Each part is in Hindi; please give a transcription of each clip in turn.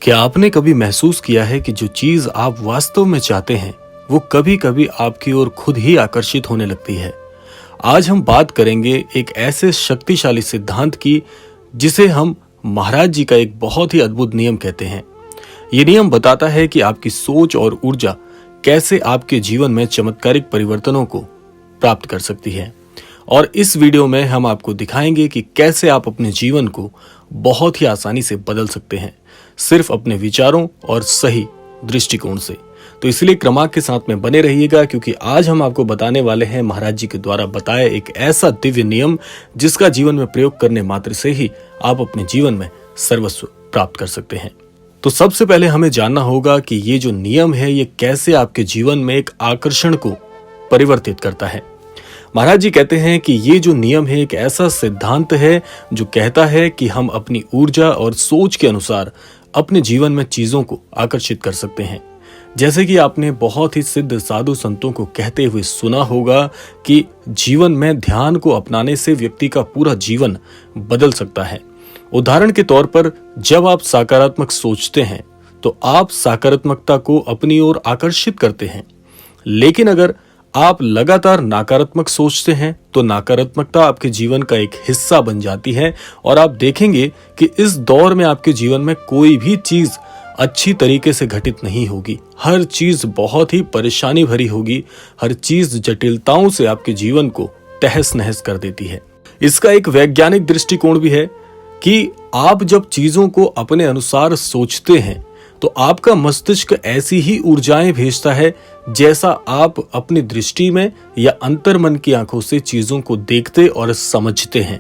क्या आपने कभी महसूस किया है कि जो चीज आप वास्तव में चाहते हैं वो कभी कभी आपकी ओर खुद ही आकर्षित होने लगती है। आज हम बात करेंगे एक ऐसे शक्तिशाली सिद्धांत की जिसे हम महाराज जी का एक बहुत ही अद्भुत नियम कहते हैं। ये नियम बताता है कि आपकी सोच और ऊर्जा कैसे आपके जीवन में चमत्कारिक परिवर्तनों को प्राप्त कर सकती है। और इस वीडियो में हम आपको दिखाएंगे कि कैसे आप अपने जीवन को बहुत ही आसानी से बदल सकते हैं, सिर्फ अपने विचारों और सही दृष्टिकोण से। तो इसलिए क्रमांक के साथ में बने रहिएगा, क्योंकि आज हम आपको बताने वाले हैं महाराज जी के द्वारा बताया एक ऐसा दिव्य नियम जिसका जीवन में प्रयोग करने मात्र से ही आप अपने जीवन में सर्वस्व प्राप्त कर सकते हैं। तो सबसे पहले हमें जानना होगा कि ये जो नियम है ये कैसे आपके जीवन में एक आकर्षण को परिवर्तित करता है। महाराज जी कहते हैं कि ये जो नियम है एक ऐसा सिद्धांत है जो कहता है कि हम अपनी ऊर्जा और सोच के अनुसार अपने जीवन में चीजों को आकर्षित कर सकते हैं। जैसे कि आपने बहुत ही सिद्ध साधु संतों को कहते हुए सुना होगा कि जीवन में ध्यान को अपनाने से व्यक्ति का पूरा जीवन बदल सकता है। उदाहरण के तौर पर जब आप सकारात्मक सोचते हैं तो आप सकारात्मकता को अपनी ओर आकर्षित करते हैं, लेकिन अगर आप लगातार नकारात्मक सोचते हैं तो नकारात्मकता आपके जीवन का एक हिस्सा बन जाती है और आप देखेंगे कि इस दौर में आपके जीवन में कोई भी चीज अच्छी तरीके से घटित नहीं होगी। हर चीज बहुत ही परेशानी भरी होगी, हर चीज जटिलताओं से आपके जीवन को तहस नहस कर देती है। इसका एक वैज्ञानिक दृष्टिकोण भी है कि आप जब चीजों को अपने अनुसार सोचते हैं तो आपका मस्तिष्क ऐसी ही ऊर्जाएं भेजता है जैसा आप अपनी दृष्टि में या अंतर्मन की आंखों से चीजों को देखते और समझते हैं।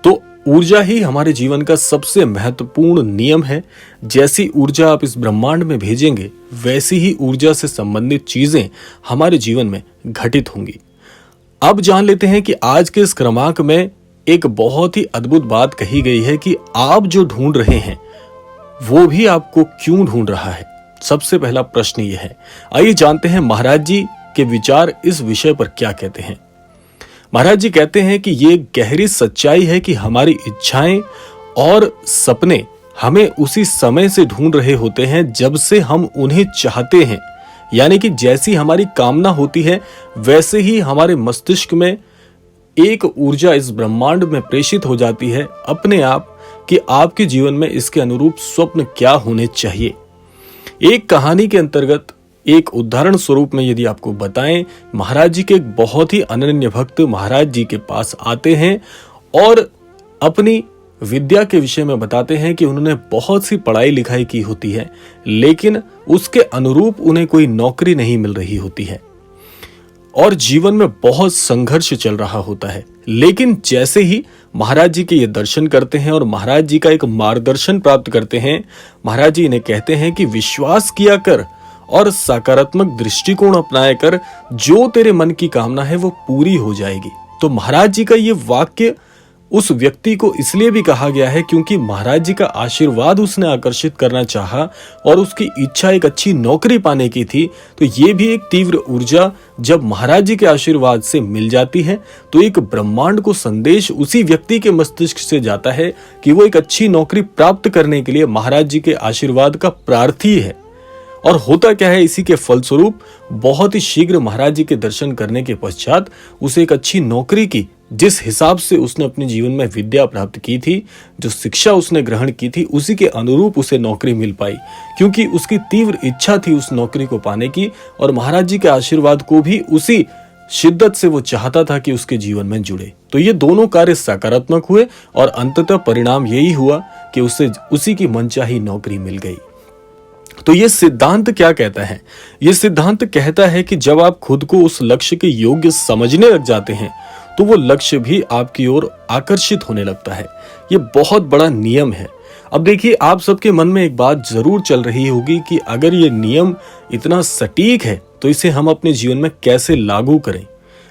तो ऊर्जा ही हमारे जीवन का सबसे महत्वपूर्ण नियम है। जैसी ऊर्जा आप इस ब्रह्मांड में भेजेंगे वैसी ही ऊर्जा से संबंधित चीजें हमारे जीवन में घटित होंगी। अब जान लेते हैं कि आज के इस क्रमांक में एक बहुत ही अद्भुत बात कही गई है कि आप जो ढूंढ रहे हैं वो भी आपको क्यों ढूंढ रहा है। सबसे पहला प्रश्न यह है। आइए जानते हैं महाराज जी के विचार इस विषय पर क्या कहते हैं। महाराज जी कहते हैं कि ये गहरी सच्चाई है कि हमारी इच्छाएं और सपने हमें उसी समय से ढूंढ रहे होते हैं जब से हम उन्हें चाहते हैं। यानी कि जैसी हमारी कामना होती है वैसे ही हमारे मस्तिष्क में एक ऊर्जा इस ब्रह्मांड में प्रेषित हो जाती है अपने आप कि आपके जीवन में इसके अनुरूप स्वप्न क्या होने चाहिए। एक कहानी के अंतर्गत एक उदाहरण स्वरूप में यदि आपको बताएं, महाराज जी के एक बहुत ही अनन्य भक्त महाराज जी के पास आते हैं और अपनी विद्या के विषय में बताते हैं कि उन्होंने बहुत सी पढ़ाई लिखाई की होती है, लेकिन उसके अनुरूप उन्हें कोई नौकरी नहीं मिल रही होती है और जीवन में बहुत संघर्ष चल रहा होता है। लेकिन जैसे ही महाराज जी के ये दर्शन करते हैं और महाराज जी का एक मार्गदर्शन प्राप्त करते हैं, महाराज जी इन्हें कहते हैं कि विश्वास किया कर और सकारात्मक दृष्टिकोण अपनाया कर, जो तेरे मन की कामना है वो पूरी हो जाएगी। तो महाराज जी का ये वाक्य उस व्यक्ति को इसलिए भी कहा गया है क्योंकि महाराज जी का आशीर्वाद उसने आकर्षित करना चाहा और उसकी इच्छा एक अच्छी नौकरी पाने की थी। तो ये भी एक तीव्र ऊर्जा जब महाराज जी के आशीर्वाद से मिल जाती है तो एक ब्रह्मांड को संदेश उसी व्यक्ति के मस्तिष्क से जाता है कि वो एक अच्छी नौकरी प्राप्त करने के लिए महाराज जी के आशीर्वाद का प्रार्थी है। और होता क्या है, इसी के फलस्वरूप बहुत ही शीघ्र महाराज जी के दर्शन करने के पश्चात उसे एक अच्छी नौकरी की, जिस हिसाब से उसने अपने जीवन में विद्या प्राप्त की थी, जो शिक्षा उसने ग्रहण की थी, उसी के अनुरूप उसे नौकरी मिल पाई, क्योंकि उसकी तीव्र इच्छा थी उस नौकरी को पाने की और महाराज जी के आशीर्वाद को भी उसी शिद्दत से वो चाहता था कि उसके जीवन में जुड़े। तो ये दोनों कार्य सकारात्मक हुए और अंततः परिणाम यही हुआ कि उसे उसी की मनचाही नौकरी मिल गई। तो ये सिद्धांत क्या कहता है? ये सिद्धांत कहता है कि जब आप खुद को उस लक्ष्य के योग्य समझने लग जाते हैं तो वो लक्ष्य भी आपकी ओर आकर्षित होने लगता है। ये बहुत बड़ा नियम है। अब देखिए, आप सबके मन में एक बात जरूर चल रही होगी कि अगर ये नियम इतना सटीक है तो इसे हम अपने जीवन में कैसे लागू करें।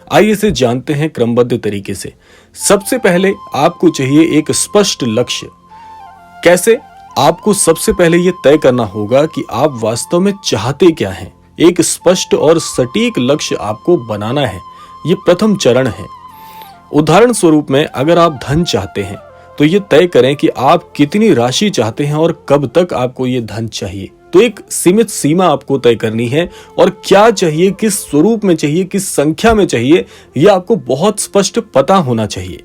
आइए इसे जानते हैं क्रमबद्ध तरीके से। सबसे पहले आपको चाहिए एक स्पष्ट लक्ष्य। कैसे? आपको सबसे पहले यह तय करना होगा कि आप वास्तव में चाहते क्या हैं। एक स्पष्ट और सटीक लक्ष्य आपको बनाना है। यह प्रथम चरण है। उदाहरण स्वरूप में अगर आप धन चाहते हैं तो ये तय करें कि आप कितनी राशि चाहते हैं और कब तक आपको ये धन चाहिए। तो एक सीमित सीमा आपको तय करनी है और क्या चाहिए, किस स्वरूप में चाहिए, किस संख्या में चाहिए, यह आपको बहुत स्पष्ट पता होना चाहिए।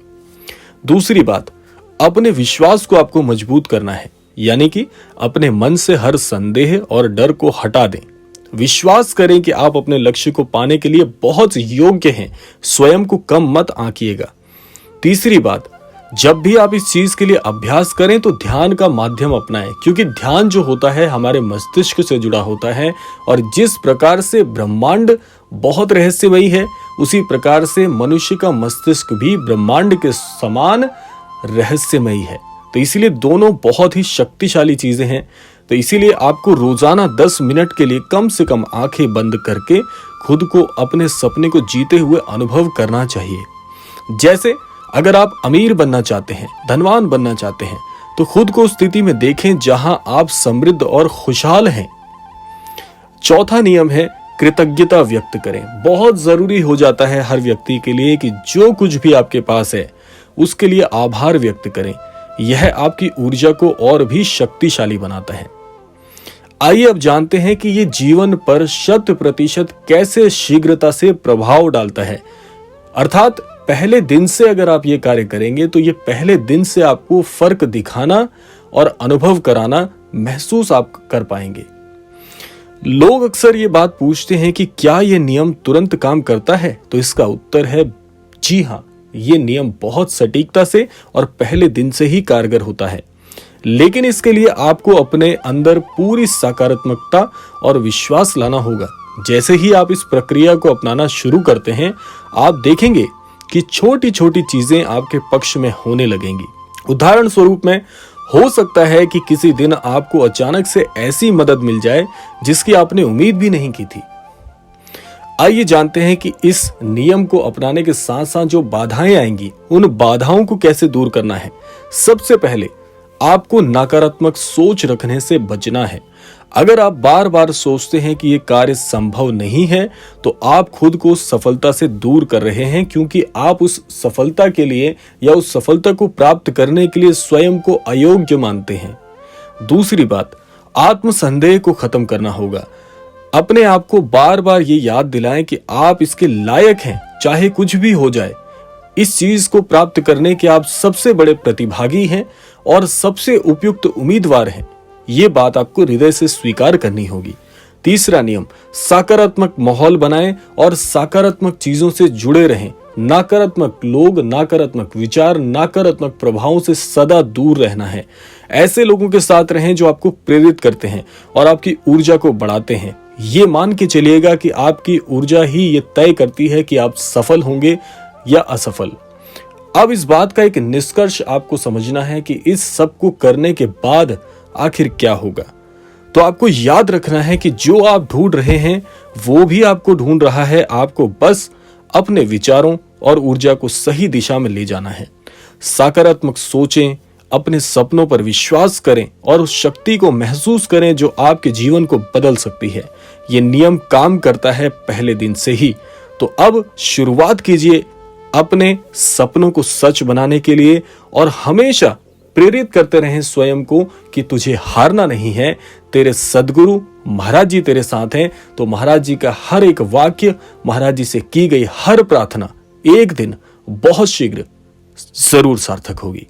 दूसरी बात, अपने विश्वास को आपको मजबूत करना है, यानी कि अपने मन से हर संदेह और डर को हटा दें। विश्वास करें कि आप अपने लक्ष्य को पाने के लिए बहुत योग्य हैं, स्वयं को कम मत आंकिएगा। तीसरी बात, जब भी आप इस चीज के लिए अभ्यास करें तो ध्यान का माध्यम अपनाएं, क्योंकि ध्यान जो होता है हमारे मस्तिष्क से जुड़ा होता है और जिस प्रकार से ब्रह्मांड बहुत रहस्यमयी है, उसी प्रकार से मनुष्य का मस्तिष्क भी ब्रह्मांड के समान रहस्यमयी है। तो इसीलिए दोनों बहुत ही शक्तिशाली चीजें हैं। तो इसीलिए आपको रोजाना 10 मिनट के लिए कम से कम आंखें बंद करके खुद को अपने सपने को जीते हुए अनुभव करना चाहिए। जैसे अगर आप अमीर बनना चाहते हैं, धनवान बनना चाहते हैं, तो खुद को उस स्थिति में देखें जहां आप समृद्ध और खुशहाल हैं। चौथा नियम है कृतज्ञता व्यक्त करें। बहुत जरूरी हो जाता है हर व्यक्ति के लिए कि जो कुछ भी आपके पास है उसके लिए आभार व्यक्त करें। यह आपकी ऊर्जा को और भी शक्तिशाली बनाता है। आइए अब जानते हैं कि ये जीवन पर 100% कैसे शीघ्रता से प्रभाव डालता है। अर्थात पहले दिन से अगर आप ये कार्य करेंगे तो ये पहले दिन से आपको फर्क दिखाना और अनुभव कराना महसूस आप कर पाएंगे। लोग अक्सर ये बात पूछते हैं कि क्या ये नियम तुरंत काम करता है? तो इसका उत्तर है जी हाँ, ये नियम बहुत सटीकता से और पहले दिन से ही कारगर होता है। लेकिन इसके लिए आपको अपने अंदर पूरी सकारात्मकता और विश्वास लाना होगा। जैसे ही आप इस प्रक्रिया को अपनाना शुरू करते हैं, आप देखेंगे कि छोटी छोटी चीजें आपके पक्ष में होने लगेंगी। उदाहरण स्वरूप में हो सकता है कि किसी दिन आपको अचानक से ऐसी मदद मिल जाए जिसकी आपने उम्मीद भी नहीं की थी। आइए जानते हैं कि इस नियम को अपनाने के साथ साथ जो बाधाएं आएंगी, उन बाधाओं को कैसे दूर करना है। सबसे पहले आपको नकारात्मक सोच रखने से बचना है। अगर आप बार बार सोचते हैं कि यह कार्य संभव नहीं है, तो आप खुद को सफलता से दूर कर रहे हैं, क्योंकि आप उस सफलता के लिए या उस सफलता को प्राप्त करने के लिए स्वयं को अयोग्य मानते हैं। दूसरी बात, आत्मसंदेह को खत्म करना होगा। अपने आप को बार बार ये याद दिलाएं कि आप इसके लायक हैं, चाहे कुछ भी हो जाए। इस चीज को प्राप्त करने के आप सबसे बड़े प्रतिभागी हैं और सबसे उपयुक्त उम्मीदवार हैं। ये बात आपको हृदय से स्वीकार करनी होगी। तीसरा नियम, सकारात्मक माहौल बनाएं और सकारात्मक चीजों से जुड़े रहें। नकारात्मक लोग, नकारात्मक विचार, नकारात्मक प्रभावों से सदा दूर रहना है। ऐसे लोगों के साथ रहें जो आपको प्रेरित करते हैं और आपकी ऊर्जा को बढ़ाते हैं। ये मान के चलिएगा कि आपकी ऊर्जा ही ये तय करती है कि आप सफल होंगे या असफल। अब इस बात का एक निष्कर्ष आपको समझना है कि इस सब को करने के बाद आखिर क्या होगा। तो आपको याद रखना है कि जो आप ढूंढ रहे हैं वो भी आपको ढूंढ रहा है। आपको बस अपने विचारों और ऊर्जा को सही दिशा में ले जाना है। सकारात्मक सोचें, अपने सपनों पर विश्वास करें और उस शक्ति को महसूस करें जो आपके जीवन को बदल सकती है। ये नियम काम करता है पहले दिन से ही। तो अब शुरुआत कीजिए अपने सपनों को सच बनाने के लिए और हमेशा प्रेरित करते रहें स्वयं को कि तुझे हारना नहीं है। तेरे सद्गुरु महाराज जी तेरे साथ हैं। तो महाराज जी का हर एक वाक्य, महाराज जी से की गई हर प्रार्थना एक दिन बहुत शीघ्र जरूर सार्थक होगी।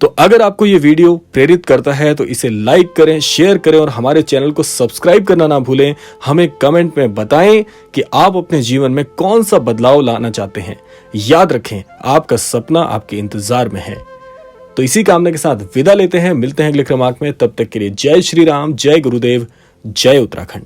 तो अगर आपको ये वीडियो प्रेरित करता है तो इसे लाइक करें, शेयर करें और हमारे चैनल को सब्सक्राइब करना ना भूलें। हमें कमेंट में बताएं कि आप अपने जीवन में कौन सा बदलाव लाना चाहते हैं। याद रखें, आपका सपना आपके इंतजार में है। तो इसी कामना के साथ विदा लेते हैं। मिलते हैं अगले क्रमांक में। तब तक के लिए जय श्री राम, जय गुरुदेव, जय उत्तराखंड।